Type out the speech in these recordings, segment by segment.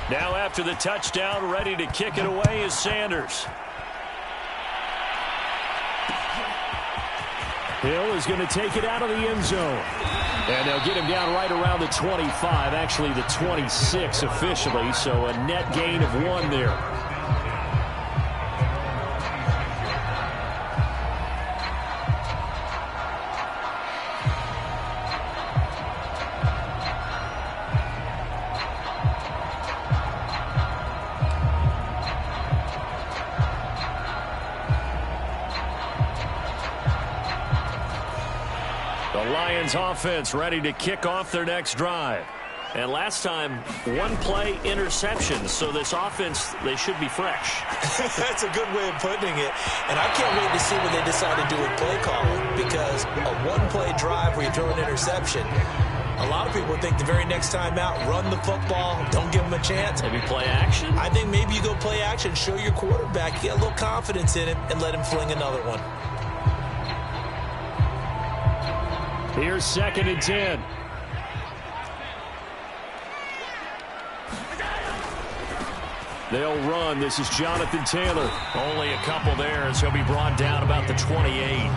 Now after the touchdown, ready to kick it away is Sanders. Hill is going to take it out of the end zone. And they'll get him down right around the 25, actually the 26 officially, so a net gain of 1 there. Offense ready to kick off their next drive. And last time, 1-play interception. So this offense, they should be fresh. That's a good way of putting it. And I can't wait to see what they decide to do with play calling, because a 1-play drive where you throw an interception, a lot of people think the very next time out, run the football, don't give them a chance. Maybe play action? I think maybe you go play action, show your quarterback, get a little confidence in him, and let him fling another one. Here's 2nd and 10. They'll run. This is Jonathan Taylor. Only a couple there as he'll be brought down about the 28.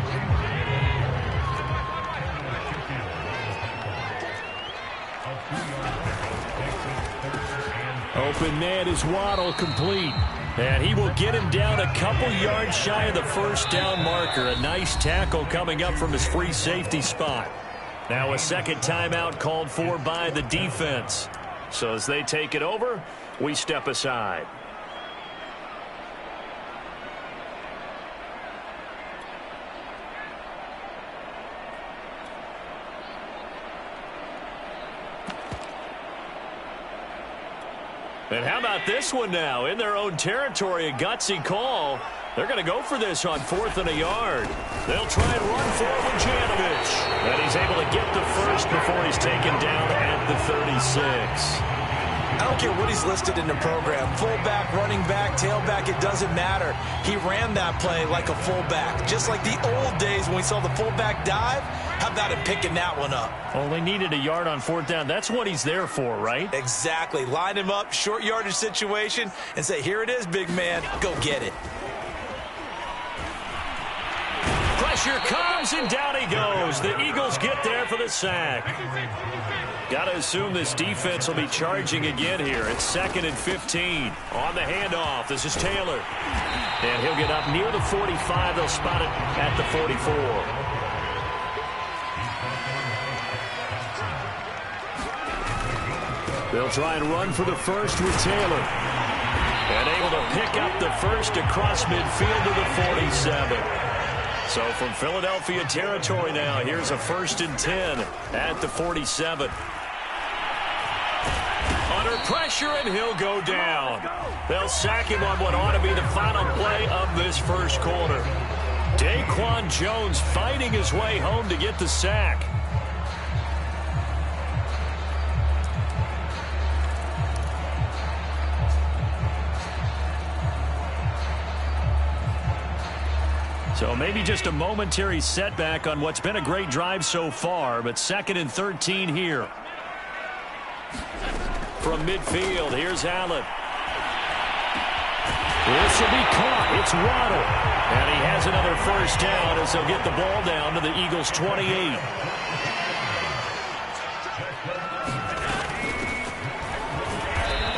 Open man is Waddle, complete. And he will get him down a couple yards shy of the first down marker. A nice tackle coming up from his free safety spot. Now a second timeout called for by the defense. So as they take it over, we step aside. And how about this one now? In their own territory, a gutsy call. They're going to go for this on 4th and a yard. They'll try and run for it with Janovich. And he's able to get the first before he's taken down at the 36. I don't care what he's listed in the program. Fullback, running back, tailback, it doesn't matter. He ran that play like a fullback. Just like the old days when we saw the fullback dive. How about him picking that one up? Oh, they needed a yard on 4th down. That's what he's there for, right? Exactly. Line him up, short yardage situation, and say, here it is, big man. Go get it. Pressure comes, and down he goes. The Eagles get there for the sack. Got to assume this defense will be charging again here. It's 2nd and 15. On the handoff, this is Taylor. And he'll get up near the 45. They'll spot it at the 44. They'll try and run for the first with Taylor. And able to pick up the first across midfield to the 47. So from Philadelphia territory now, here's a 1st and 10 at the 47. Under pressure, and he'll go down. They'll sack him on what ought to be the final play of this first quarter. Daquan Jones fighting his way home to get the sack. So maybe just a momentary setback on what's been a great drive so far, but 2nd and 13 here. From midfield, here's Allen. This will be caught. It's Waddle. And he has another first down as they'll get the ball down to the Eagles' 28.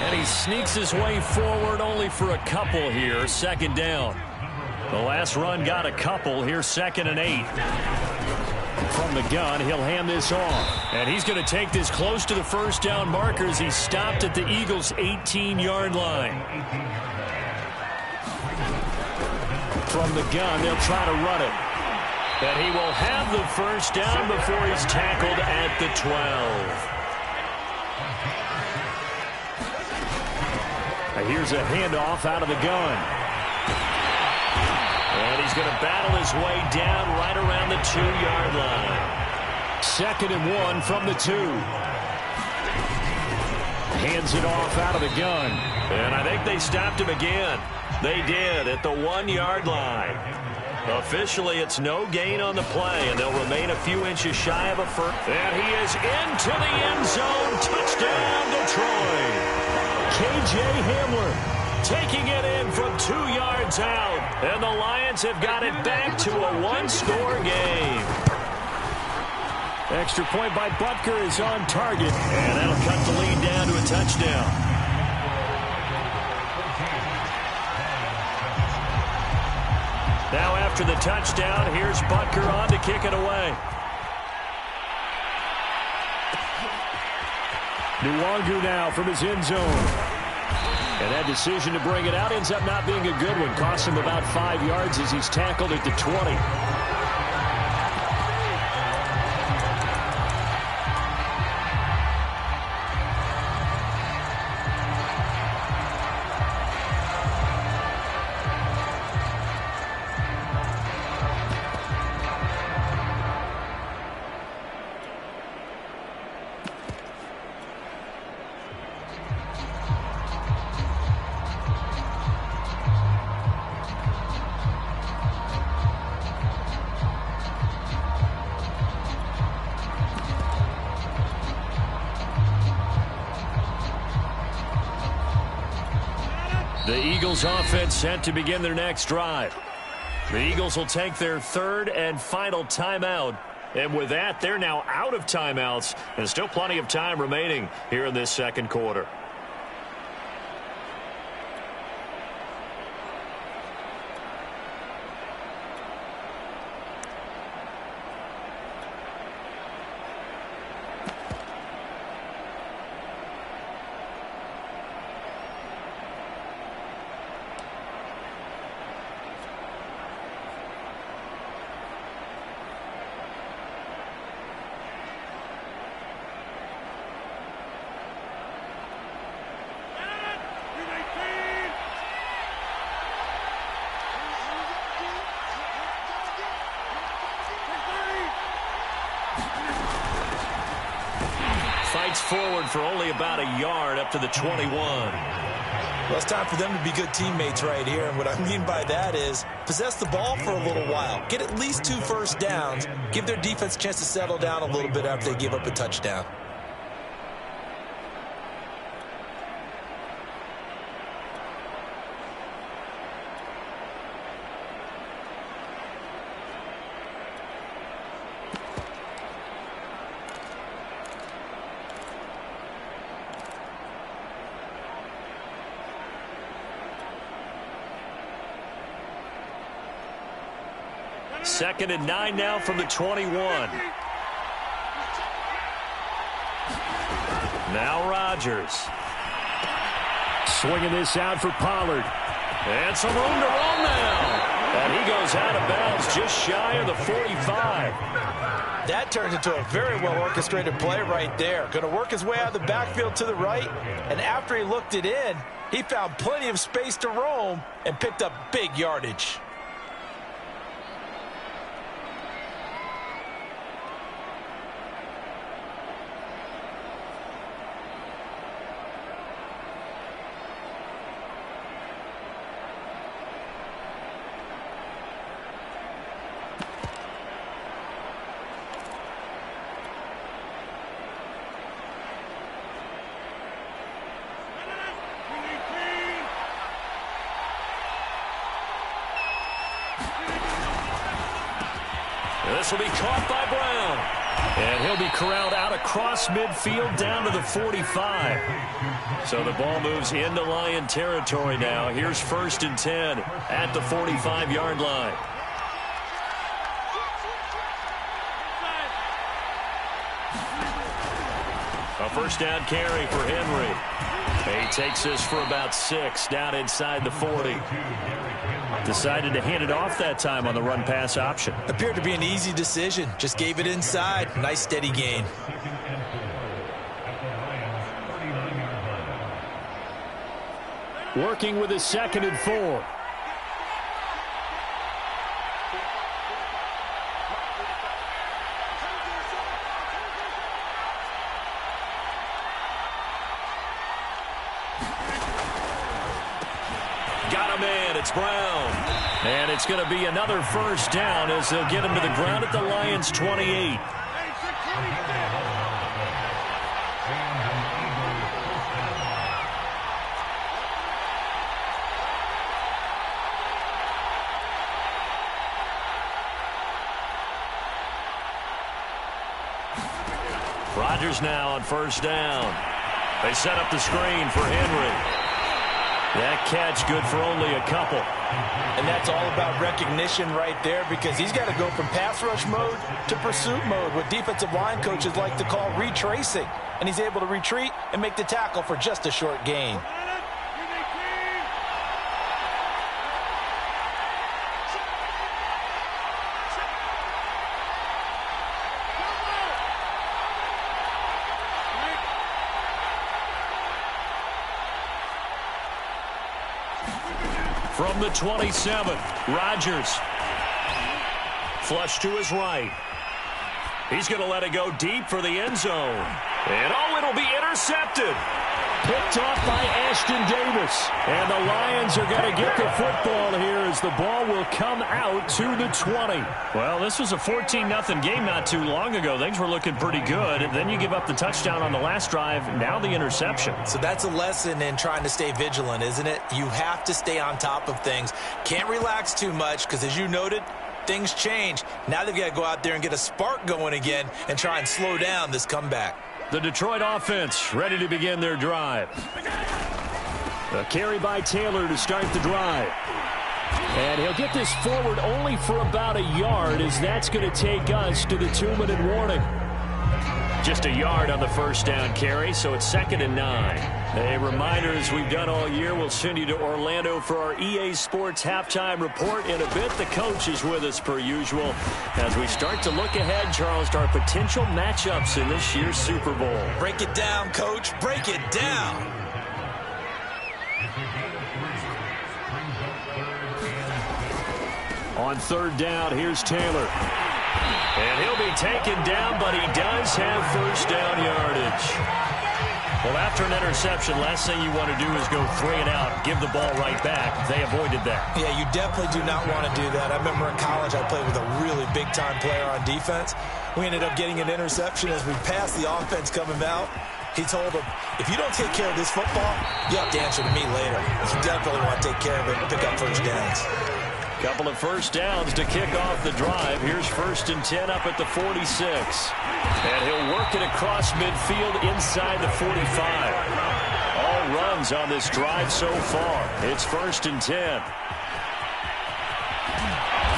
And he sneaks his way forward only for a couple here. 2nd down. The last run got a couple. Here's 2nd and 8. From the gun, he'll hand this off. And he's going to take this close to the first down marker as he's stopped at the Eagles' 18-yard line. From the gun, they'll try to run it. And he will have the first down before he's tackled at the 12. Now here's a handoff out of the gun. And he's going to battle his way down right around the 2-yard line. 2nd and 1 from the 2. hands it off out of the gun. And I think they stopped him again. They did at the 1-yard line. Officially, it's no gain on the play, and they'll remain a few inches shy of a first. And he is into the end zone. Touchdown, Detroit. K.J. Hamler taking it in from 2 yards out. And the Lions have got it back to a 1-score game. Extra point by Butker is on target. And that'll cut the lead down to a touchdown. Now after the touchdown, here's Butker on to kick it away. Nwangu now from his end zone. And that decision to bring it out ends up not being a good one. Costs him about 5 yards as he's tackled at the 20. The Eagles offense set to begin their next drive. The Eagles will take their third and final timeout. And with that, they're now out of timeouts. And still plenty of time remaining here in this second quarter. Forward for only about a yard up to the 21. Well, it's time for them to be good teammates right here. And what I mean by that is possess the ball for a little while. Get at least 2 first downs. Give their defense a chance to settle down a little bit after they give up a touchdown. Second and 9 now from the 21. Now Rodgers. Swinging this out for Pollard. And some room to roam now. And he goes out of bounds just shy of the 45. That turns into a very well-orchestrated play right there. Going to work his way out of the backfield to the right. And after he looked it in, he found plenty of space to roam and picked up big yardage. This will be caught by Brown. And he'll be corralled out across midfield down to the 45. So the ball moves into Lion territory now. Here's 1st and 10 at the 45-yard line. A first down carry for Henry. He takes this for about 6 down inside the 40. Decided to hand it off that time on the run-pass option. Appeared to be an easy decision. Just gave it inside. Nice steady gain. Working with his 2nd and 4. It's Brown. And it's going to be another first down as they'll get him to the ground at the Lions' 28. Rodgers now on first down. They set up the screen for Henry. That catch good for only a couple. And that's all about recognition right there, because he's got to go from pass rush mode to pursuit mode, what defensive line coaches like to call retracing. And he's able to retreat and make the tackle for just a short gain. From the 27, Rodgers. Flush to his right. He's going to let it go deep for the end zone. And oh, it'll be intercepted. Picked off by Ashton Davis. And the Lions are going to get the football here as the ball will come out to the 20. Well, this was a 14-0 game not too long ago. Things were looking pretty good. And then you give up the touchdown on the last drive. Now the interception. So that's a lesson in trying to stay vigilant, isn't it? You have to stay on top of things. Can't relax too much because, as you noted, things change. Now they've got to go out there and get a spark going again and try and slow down this comeback. The Detroit offense ready to begin their drive. A carry by Taylor to start the drive. And he'll get this forward only for about a yard, as that's going to take us to the 2-minute warning. Just a yard on the first down carry, so it's 2nd and 9. A reminder, as we've done all year, we'll send you to Orlando for our EA Sports halftime report. In a bit, the coach is with us per usual as we start to look ahead, Charles, to our potential matchups in this year's Super Bowl. Break it down, Coach. Break it down. On 3rd down, here's Taylor. And he'll be taken down, but he does have first down yardage. Well, after an interception, last thing you want to do is go 3 and out, give the ball right back. They avoided that. Yeah, you definitely do not want to do that. I remember in college I played with a really big-time player on defense. We ended up getting an interception as we passed the offense coming out. He told him, if you don't take care of this football, you have to answer to me later. You definitely want to take care of it and pick up first downs. Couple of first downs to kick off the drive. Here's 1st and 10 up at the 46. And he'll work it across midfield inside the 45. All runs on this drive so far. It's 1st and 10.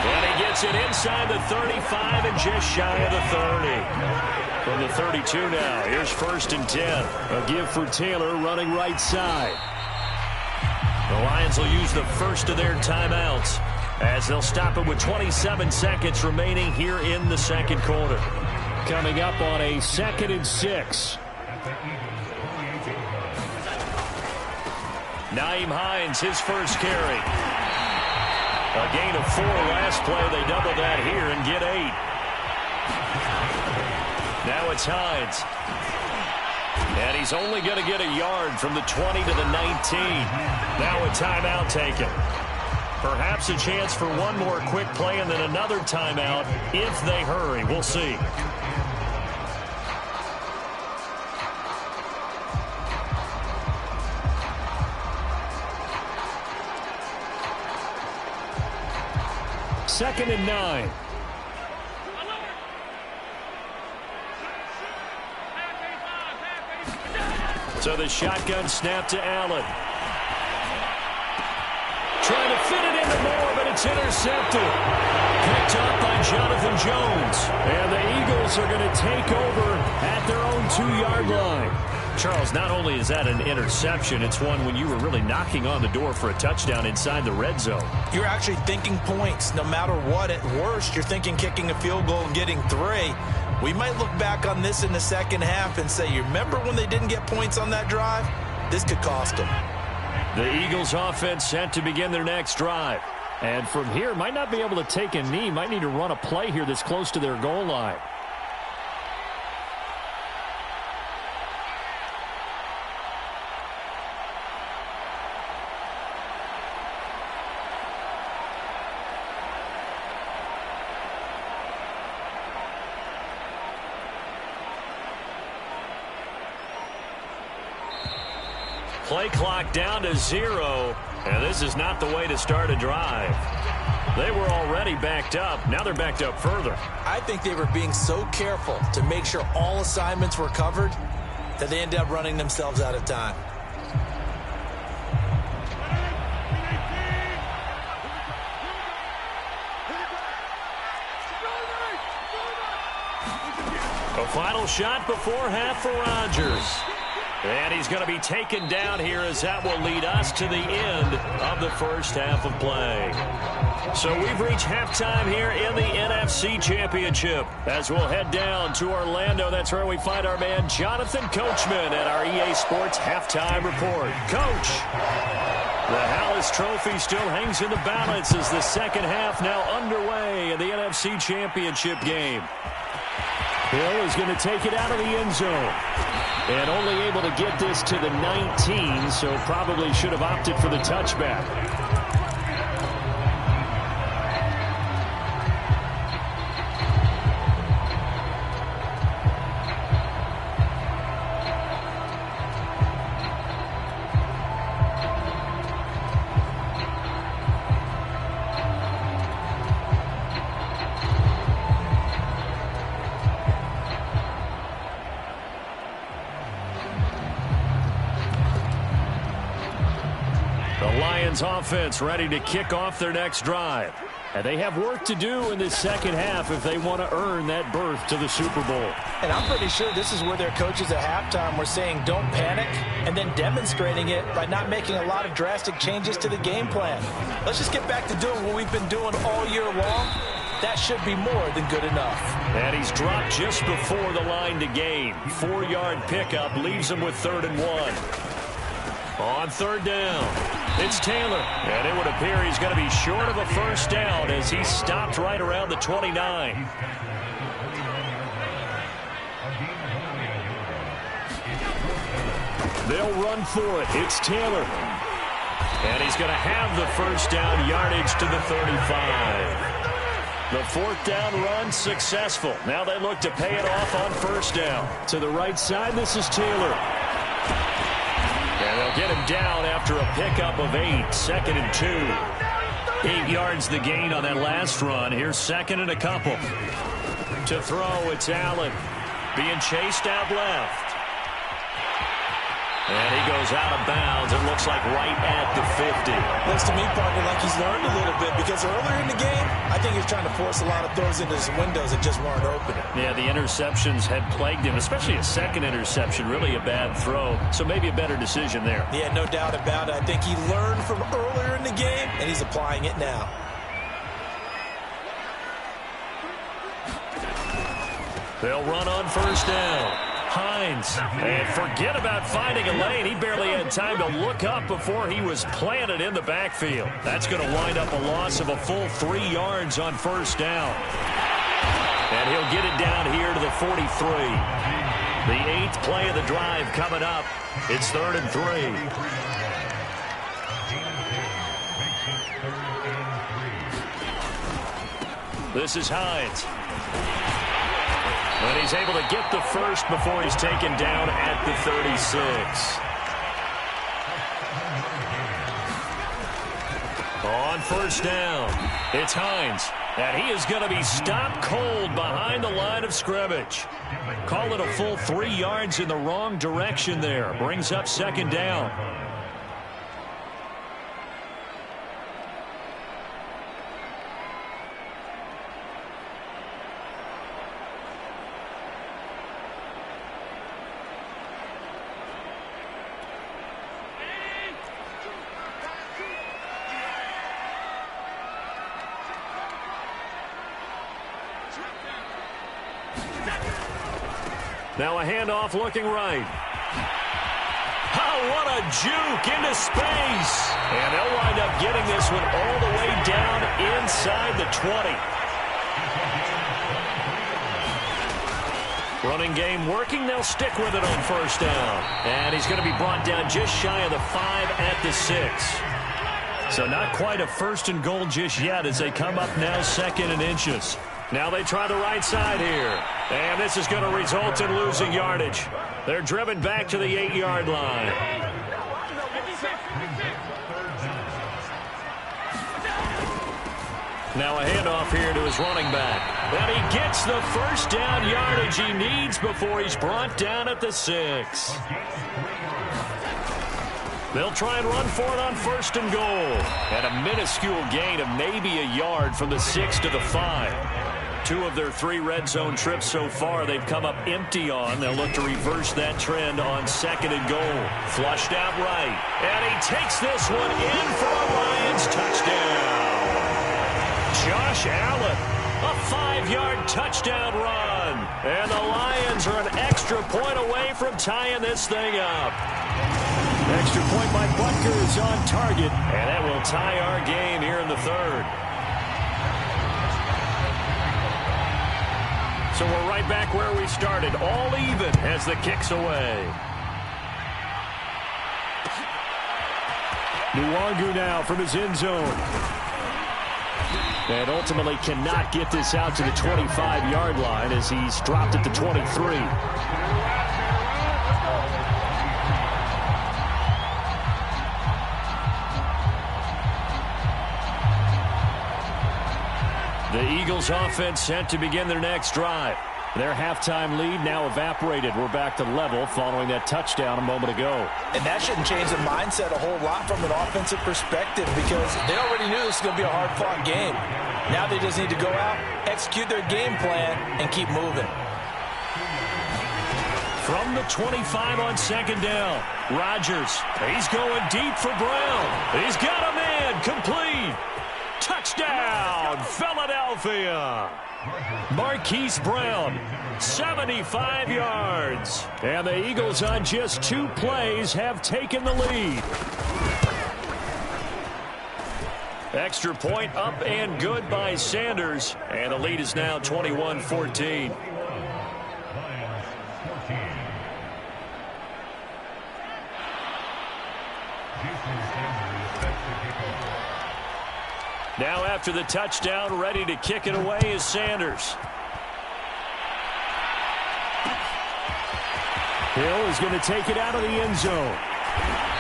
And he gets it inside the 35 and just shy of the 30. From the 32 now, here's 1st and 10. A give for Taylor running right side. The Lions will use the first of their timeouts, as they'll stop it with 27 seconds remaining here in the second quarter. Coming up on a 2nd and 6. Nyheim Hines, his first carry. A gain of 4 last play. They double that here and get 8. Now it's Hines. And he's only going to get a yard from the 20 to the 19. Now a timeout taken. Perhaps a chance for one more quick play and then another timeout if they hurry. We'll see. Second and 9. So the shotgun snap to Allen. Trying to fit it into Moore, but it's intercepted. Picked up by Jonathan Jones. And the Eagles are going to take over at their own 2-yard line. Charles, not only is that an interception, it's one when you were really knocking on the door for a touchdown inside the red zone. You're actually thinking points. No matter what, at worst, you're thinking kicking a field goal and getting 3. We might look back on this in the second half and say, you remember when they didn't get points on that drive? This could cost them. The Eagles offense set to begin their next drive. And from here, might not be able to take a knee. Might need to run a play here that's close to their goal line. Play clock down to 0, and this is not the way to start a drive. They were already backed up. Now they're backed up further. I think they were being so careful to make sure all assignments were covered that they ended up running themselves out of time. A final shot before half for Rodgers. And he's going to be taken down here as that will lead us to the end of the first half of play. So we've reached halftime here in the NFC Championship. As we'll head down to Orlando, that's where we find our man Jonathan Coachman at our EA Sports Halftime Report. Coach, the Hallis Trophy still hangs in the balance as the second half now underway in the NFC Championship game. Hill is going to take it out of the end zone. And only able to get this to the 19, so probably should have opted for the touchback. Offense ready to kick off their next drive. And they have work to do in this second half if they want to earn that berth to the Super Bowl. And I'm pretty sure this is where their coaches at halftime were saying don't panic, and then demonstrating it by not making a lot of drastic changes to the game plan. Let's just get back to doing what we've been doing all year long. That should be more than good enough. And he's dropped just before the line to gain. 4-yard pickup leaves him with 3rd and 1. On 3rd down, it's Taylor. And it would appear he's going to be short of a first down as he stopped right around the 29. They'll run for it. It's Taylor. And he's going to have the first down yardage to the 35. The 4th down run successful. Now they look to pay it off on first down. To the right side, this is Taylor. And they'll get him down after a pickup of 8. 2nd and 2. 8 yards the gain on that last run. Here's 2nd and a couple. To throw, it's Allen. Being chased out left. And he goes out of bounds. It looks like right at the 50. Looks to me, partner, like he's learned a little bit because earlier in the game, I think he's trying to force a lot of throws into his windows that just weren't open. Yeah, the interceptions had plagued him, especially a second interception. Really a bad throw. So maybe a better decision there. Yeah, no doubt about it. I think he learned from earlier in the game, and he's applying it now. They'll run on first down. Hines, and forget about finding a lane. He barely had time to look up before he was planted in the backfield. That's going to wind up a loss of a full 3 yards on first down. And he'll get it down here to the 43. The 8th play of the drive coming up. It's 3rd and 3. This is Hines. And he's able to get the first before he's taken down at the 36. On first down, it's Hines. And he is going to be stopped cold behind the line of scrimmage. Call it a full 3 yards in the wrong direction there. Brings up 2nd down. Now a handoff looking right. Oh, what a juke into space. And they'll wind up getting this one all the way down inside the 20. Running game working. They'll stick with it on first down. And he's going to be brought down just shy of the 5 at the 6. So not quite a 1st and goal just yet as they come up now 2nd and inches. Now they try the right side here. And this is going to result in losing yardage. They're driven back to the 8-yard line. Now a handoff here to his running back. And he gets the first down yardage he needs before he's brought down at the 6. They'll try and run for it on 1st and goal. And a minuscule gain of maybe a yard from the 6 to the 5. 2 of their 3 red zone trips so far they've come up empty on. They'll look to reverse that trend on 2nd and goal. Flushed out right. And he takes this one in for a Lions touchdown. Josh Allen, a 5-yard touchdown run. And the Lions are an extra point away from tying this thing up. Extra point by Butker is on target, and that will tie our game here in the 3rd. So we're right back where we started, all even as the kick's away. Nwangu now from his end zone. And ultimately cannot get this out to the 25-yard line as he's dropped at the 23. The Eagles offense set to begin their next drive. Their halftime lead now evaporated. We're back to level following that touchdown a moment ago. And that shouldn't change the mindset a whole lot from an offensive perspective because they already knew this was going to be a hard-fought game. Now they just need to go out, execute their game plan, and keep moving. From the 25 on 2nd down, Rodgers. He's going deep for Brown. He's got a man complete. Touchdown, Philadelphia. Marquise Brown, 75 yards. And the Eagles on just 2 plays have taken the lead. Extra point up and good by Sanders. And the lead is now 21-14. Now after the touchdown, ready to kick it away is Sanders. Hill is going to take it out of the end zone.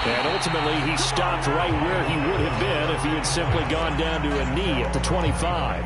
And ultimately, he stopped right where he would have been if he had simply gone down to a knee at the 25.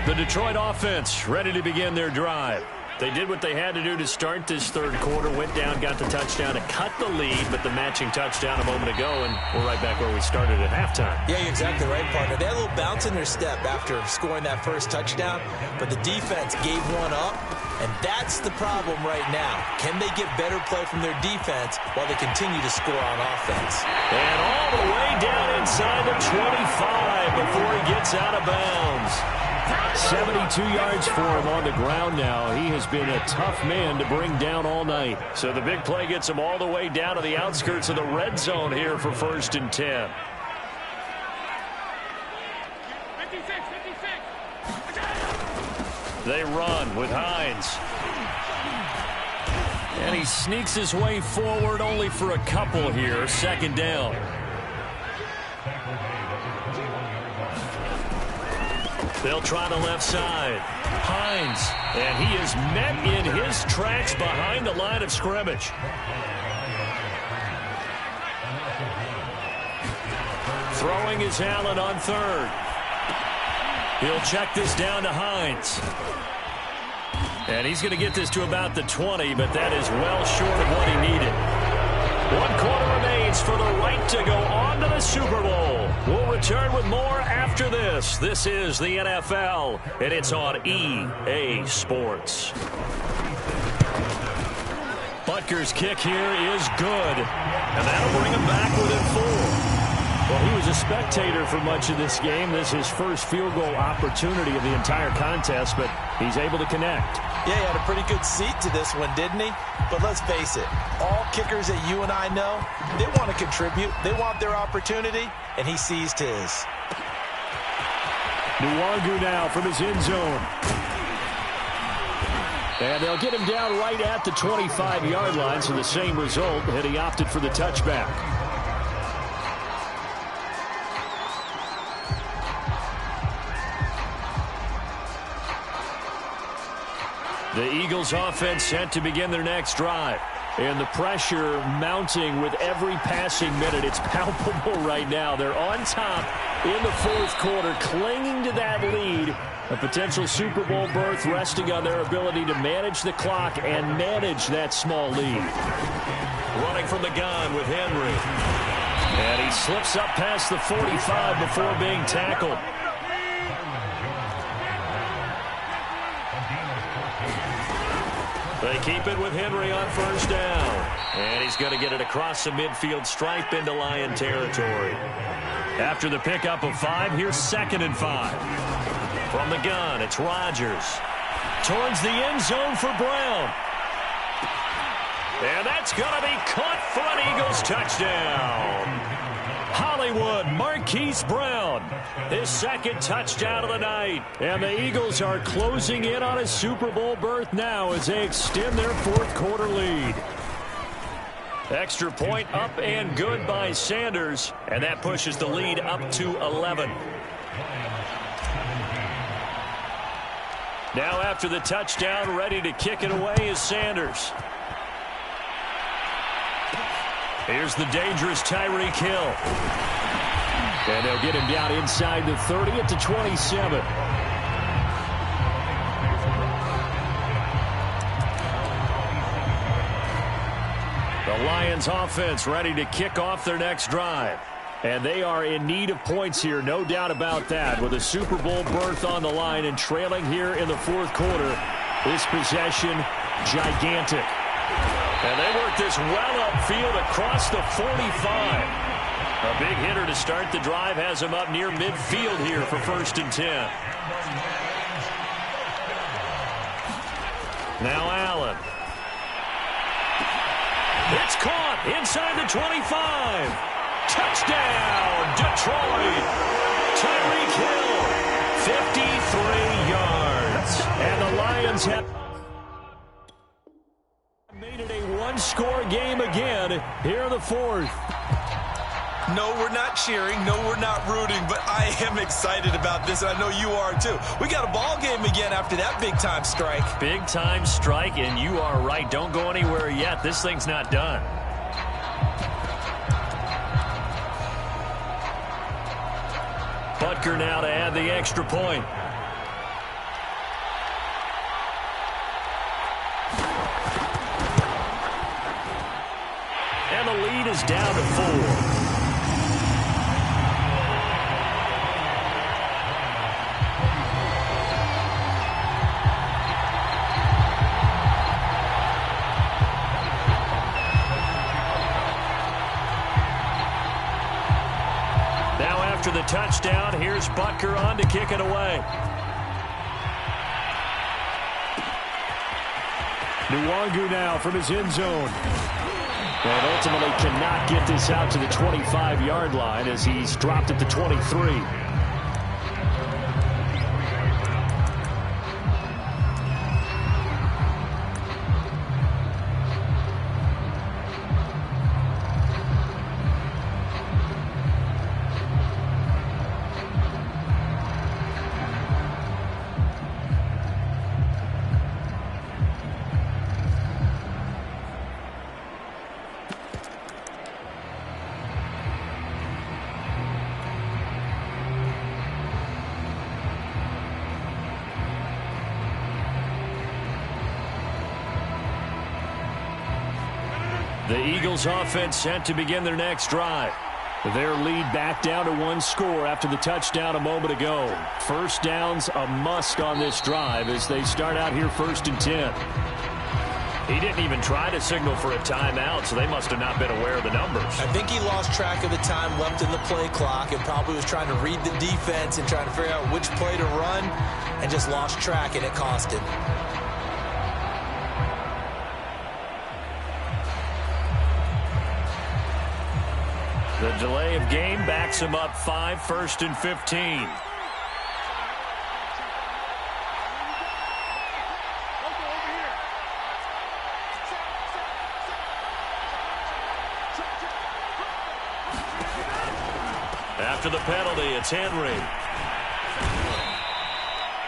The Detroit offense ready to begin their drive. They did what they had to do to start this 3rd quarter. Went down, got the touchdown to cut the lead, but the matching touchdown a moment ago, and we're right back where we started at halftime. Yeah, you're exactly right, partner. They had a little bounce in their step after scoring that first touchdown, but the defense gave one up, and that's the problem right now. Can they get better play from their defense while they continue to score on offense? And all the way down inside the 25 before he gets out of bounds. 72 yards for him on the ground now. He has been a tough man to bring down all night. So the big play gets him all the way down to the outskirts of the red zone here for 1st and 10. They run with Hines. And he sneaks his way forward only for a couple here. 2nd down. They'll try the left side. Hines. And he is met in his tracks behind the line of scrimmage. Throwing is Allen on 3rd. He'll check this down to Hines. And he's going to get this to about the 20, but that is well short of what he needed. 1 quarter remains for the right to go on to the Super Bowl. We'll return with more after this. This is the NFL, and it's on EA Sports. Butker's kick here is good, and that'll bring him back within 4. Well, he was a spectator for much of this game. This is his first field goal opportunity of the entire contest, but he's able to connect. Yeah, he had a pretty good seat to this one, didn't he? But let's face it, all kickers that you and I know, they want to contribute. They want their opportunity, and he seized his. Nwangu now from his end zone. And they'll get him down right at the 25-yard line, so the same result, and he opted for the touchback. The Eagles offense set to begin their next drive. And the pressure mounting with every passing minute. It's palpable right now. They're on top in the fourth quarter, clinging to that lead. A potential Super Bowl berth resting on their ability to manage the clock and manage that small lead. Running from the gun with Henry. And he slips up past the 45 before being tackled. They keep it with Henry on first down. And he's going to get it across the midfield stripe into Lion territory. After the pickup of 5, here's 2nd and 5. From the gun, it's Rodgers. Towards the end zone for Brown. And that's going to be caught for an Eagles touchdown. Hollywood, Marquise Brown, his 2nd touchdown of the night. And the Eagles are closing in on a Super Bowl berth now as they extend their fourth quarter lead. Extra point up and good by Sanders, and that pushes the lead up to 11. Now after the touchdown, ready to kick it away is Sanders. Here's the dangerous Tyreek Hill. And they'll get him down inside the 30 at the 27. The Lions offense ready to kick off their next drive. And they are in need of points here, no doubt about that. With a Super Bowl berth on the line and trailing here in the fourth quarter, this possession gigantic. And they work this well upfield across the 45. A big hitter to start the drive has him up near midfield here for 1st and 10. Now Allen. It's caught inside the 25. Touchdown, Detroit. Tyreek Hill, 53 yards. And the Lions have made it a one-score game again here in the fourth. No, we're not cheering. No, we're not rooting, but I am excited about this, and I know you are too. We got a ball game again after that big-time strike. Big-time strike, and you are right. Don't go anywhere yet. This thing's not done. Butker now to add the extra point. And the lead is down to 4. After the touchdown, here's Butker on to kick it away. Nwangu now from his end zone. And ultimately cannot get this out to the 25-yard line as he's dropped at the 23. The Eagles offense set to begin their next drive. Their lead back down to 1 score after the touchdown a moment ago. First down's a must on this drive as they start out here 1st and 10. He didn't even try to signal for a timeout, so they must have not been aware of the numbers. I think he lost track of the time left in the play clock and probably was trying to read the defense and trying to figure out which play to run and just lost track, and it cost him. The delay of game backs him up 5, 1st and 15. After the penalty, it's Henry.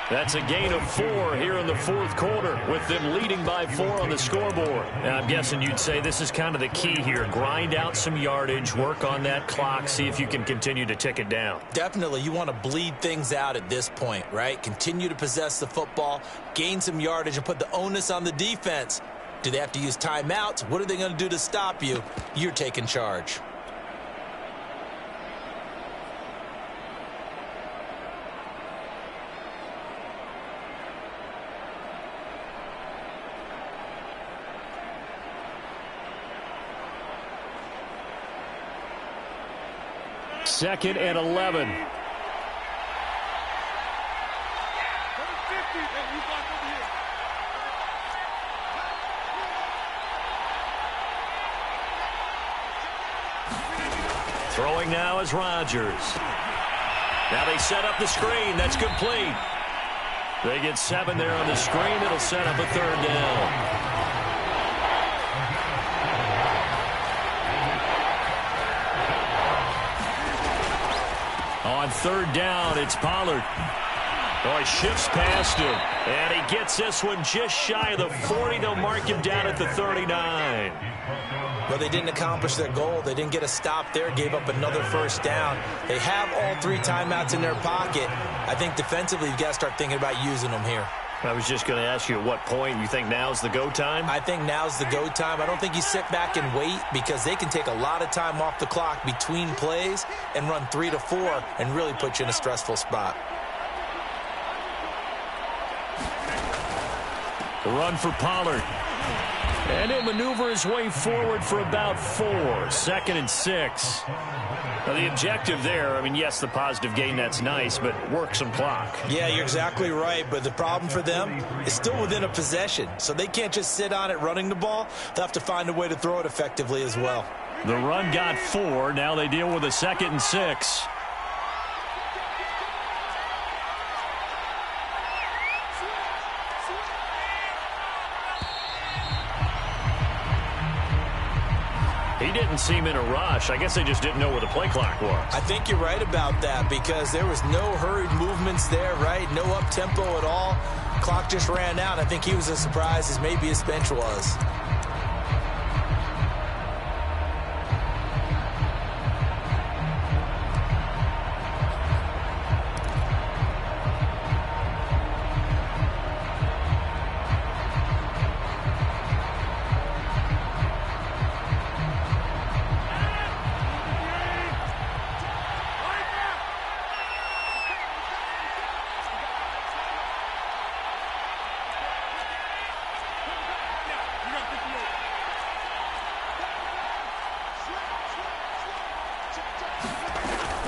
That's a gain of 4 here in the fourth quarter, with them leading by 4 on the scoreboard. Now, I'm guessing you'd say this is kind of the key here. Grind out some yardage, work on that clock, see if you can continue to tick it down. Definitely. You want to bleed things out at this point, right? Continue to possess the football, gain some yardage, and put the onus on the defense. Do they have to use timeouts? What are they going to do to stop you? You're taking charge. Second and 11. Throwing now is Rodgers. Now they set up the screen. That's complete. They get 7 there on the screen. It'll set up a third down. On third down, it's Pollard. Oh, he shifts past him. And he gets this one just shy of the 40. They'll mark him down at the 39. Well, they didn't accomplish their goal. They didn't get a stop there, gave up another first down. They have all 3 timeouts in their pocket. I think defensively, you've got to start thinking about using them here. I was just going to ask you at what point you think now's the go time? I think now's the go time. I don't think you sit back and wait, because they can take a lot of time off the clock between plays and run 3 to 4 and really put you in a stressful spot. The run for Pollard. And he'll maneuver his way forward for about 4. Second and 6. Now, the objective there, I mean, yes, the positive gain, that's nice, but work some clock. Yeah, you're exactly right, but the problem for them is still within a possession, so they can't just sit on it running the ball. They'll have to find a way to throw it effectively as well. The run got 4. Now they deal with a second and 6. He didn't seem in a rush. I guess they just didn't know where the play clock was. I think you're right about that, because there was no hurried movements there, right? No up-tempo at all. Clock just ran out. I think he was as surprised as maybe his bench was.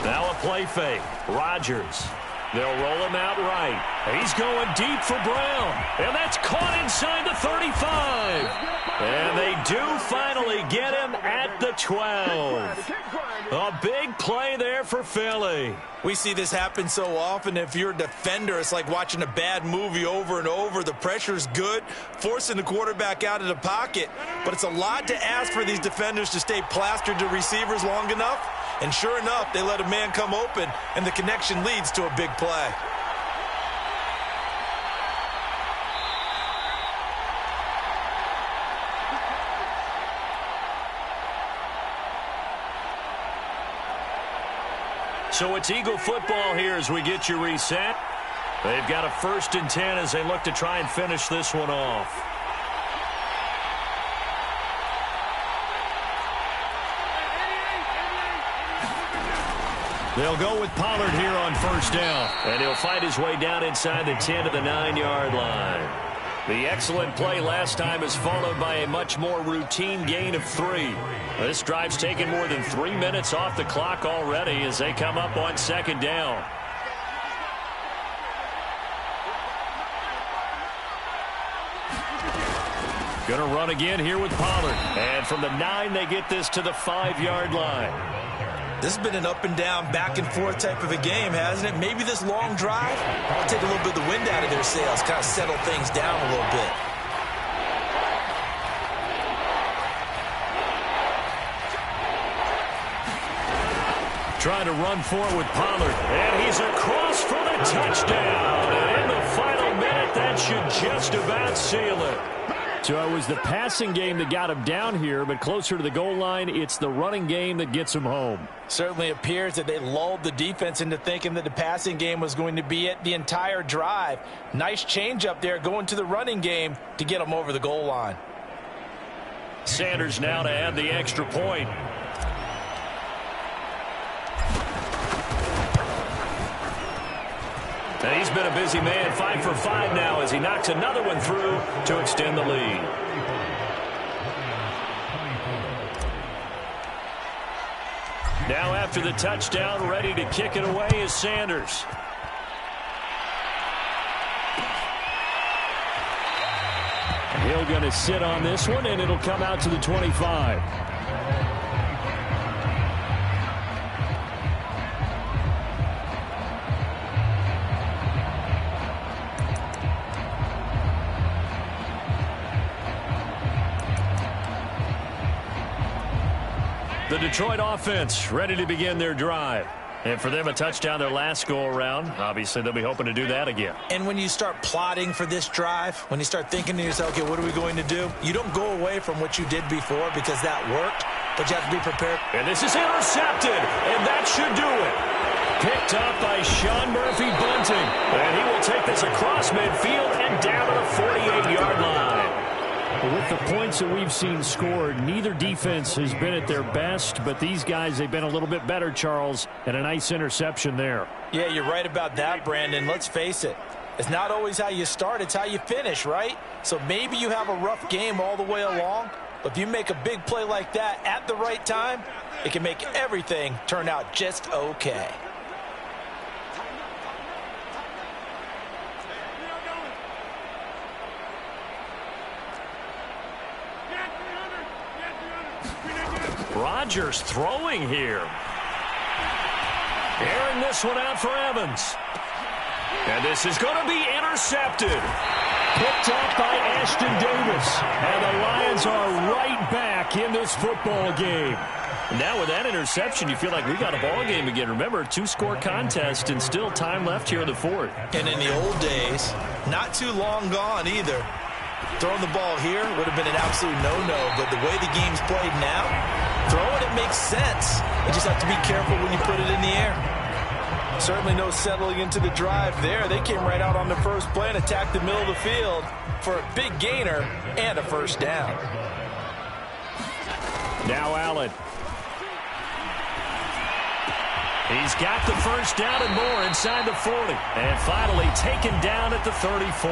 Now a play fake. Rodgers. They'll roll him out right. He's going deep for Brown. And that's caught inside the 35. And they do finally get him at the 12. A big play there for Philly. We see this happen so often. If you're a defender, it's like watching a bad movie over and over. The pressure's good, forcing the quarterback out of the pocket. But it's a lot to ask for these defenders to stay plastered to receivers long enough. And sure enough, they let a man come open, and the connection leads to a big play. So it's Eagle football here as we get you reset. They've got a 1st and 10 as they look to try and finish this one off. They'll go with Pollard here on 1st down. And he'll fight his way down inside the 10 to the 9-yard line. The excellent play last time is followed by a much more routine gain of 3. This drive's taken more than 3 minutes off the clock already as they come up on 2nd down. Going to run again here with Pollard. And from the 9, they get this to the 5-yard line. This has been an up-and-down, back-and-forth type of a game, hasn't it? Maybe this long drive will take a little bit of the wind out of their sails, kind of settle things down a little bit. Trying to run for it with Pollard. And he's across for the touchdown. And in the That should just about seal it. So it was the passing game that got him down here, but closer to the goal line, it's the running game that gets him home. Certainly appears that they lulled the defense into thinking that the passing game was going to be it the entire drive. Nice change up there going to the running game to get them over the goal line. Sanders now to add the extra point. And he's been a busy man, 5 for 5 now as he knocks another one through to extend the lead. Now after the touchdown, ready to kick it away is Sanders. Hill going to sit on this one, and it'll come out to the 25. The Detroit offense ready to begin their drive. And for them, a touchdown their last go-around. Obviously, they'll be hoping to do that again. And when you start plotting for this drive, when you start thinking to yourself, okay, what are we going to do? You don't go away from what you did before because that worked, but you have to be prepared. And this is intercepted, and that should do it. Picked up by Sean Murphy-Bunting. And he will take this across midfield and down to the 48-yard line. With the points that we've seen scored, neither defense has been at their best, but these guys, they've been a little bit better, Charles, and a nice interception there. Yeah, you're right about that, Brandon. Let's face it. It's not always how you start, it's how you finish, right? So maybe you have a rough game all the way along, but if you make a big play like that at the right time, it can make everything turn out just okay. Rodgers throwing here. Airing this one out for Evans. And this is going to be intercepted. Picked up by Ashton Davis. And the Lions are right back in this football game. Now with that interception, you feel like we got a ball game again. Remember, 2-score contest and still time left here in the fourth. And in the old days, not too long gone either. Throwing the ball here would have been an absolute no-no, but the way the game's played now, throwing it makes sense. You just have to be careful when you put it in the air. Certainly no settling into the drive there. They came right out on the first play and attacked the middle of the field for a big gainer and a first down. Now Allen. He's got the first down and more inside the 40. And finally taken down at the 34.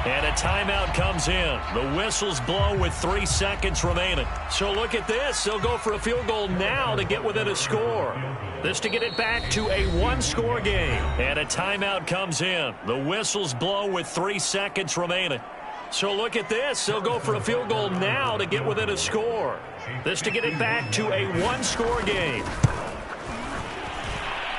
And a timeout comes in. The whistles blow with 3 seconds remaining. So look at this. They'll go for a field goal now to get within a score. This to get it back to a 1-score game. And a timeout comes in. The whistles blow with 3 seconds remaining. So look at this. They'll go for a field goal now to get within a score. This to get it back to a 1-score game.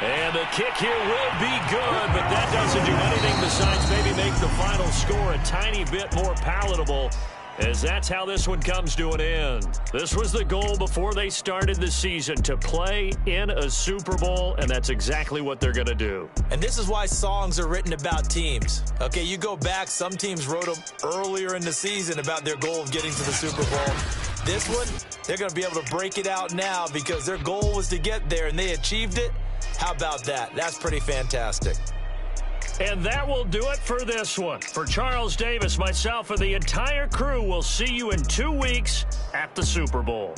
And the kick here will be good, but that doesn't do anything besides maybe make the final score a tiny bit more palatable, as that's how this one comes to an end. This was the goal before they started the season, to play in a Super Bowl, and that's exactly what they're going to do. And this is why songs are written about teams. Okay, you go back, some teams wrote them earlier in the season about their goal of getting to the Super Bowl. This one, they're going to be able to break it out now because their goal was to get there, and they achieved it. How about that? That's pretty fantastic. And that will do it for this one. For Charles Davis, myself, and the entire crew, we'll see you in 2 weeks at the Super Bowl.